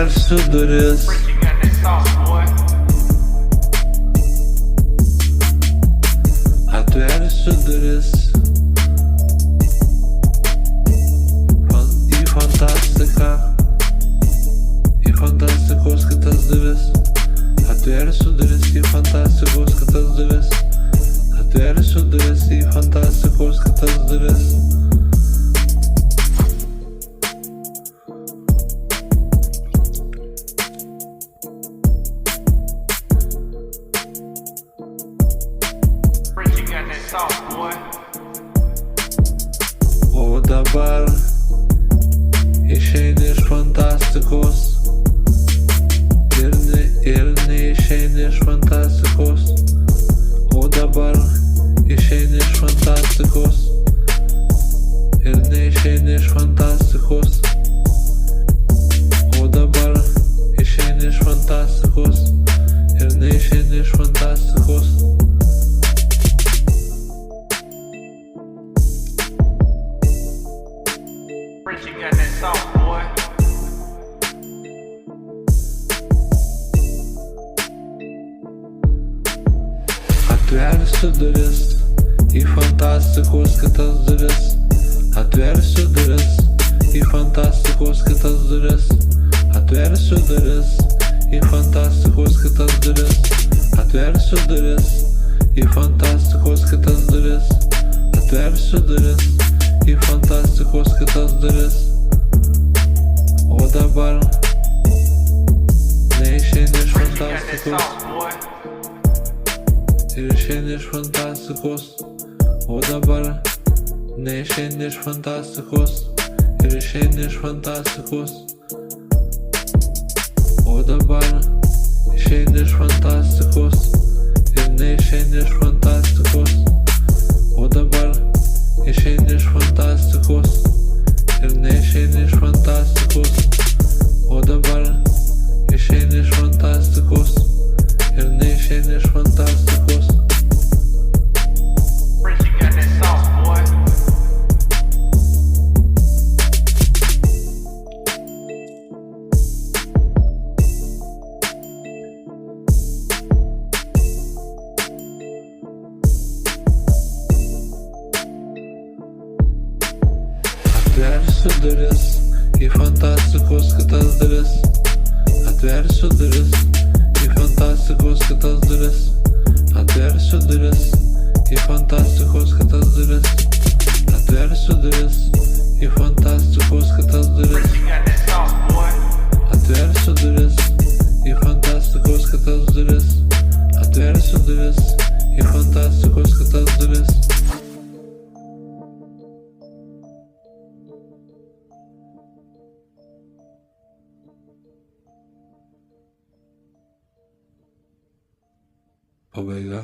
Atversiu duris, atversiu duris į fantastiką, į fantastikos kitas duris. Atversiu duris į fantastikos kitas duris. Atversiu duris į fantastikos kitas duris. O dabar išeini iš fantastikos ir neišeini iš fantastikos. O dabar išeini iš fantastikos ir neišeini iš fantastikos. O dabar išeini iš fantastikos ir neišeini iš fantastikos. You got that sauce, boy. Atversiu duris į fantastikos kitas duris. Atversiu duris į fantastikos kitas duris. Atversiu duris į fantastikos kitas duris. Atversiu duris į fantastikos kitas duris. Atversiu duris į fantastikos kitas duris. O dabar neišeini iš fantastikos ir išeini iš fantastikos. O dabar neišeini iš fantastikos ir išeini iš fantastikos. O dabar išeini iš fantastikos ir neišeini iš fantastikos. O dabar išeini iš fantastikos ir neišeini iš fantastikos. O dabar išeini iš fantastikos ir neišeini iš fantastikos. You got that sauce, boy. Atversiu duris į fantastikos kitas duris. Atversiu duris į fantastikos kitas duris. Atversiu duris į fantastikos kitas duris. Atversiu duris į fantastikos kitas duris. You got that sauce, boy. Atversiu duris į fantastikos kitas duris. Atversiu duris į fantastikos kitas duris. Pabaiga.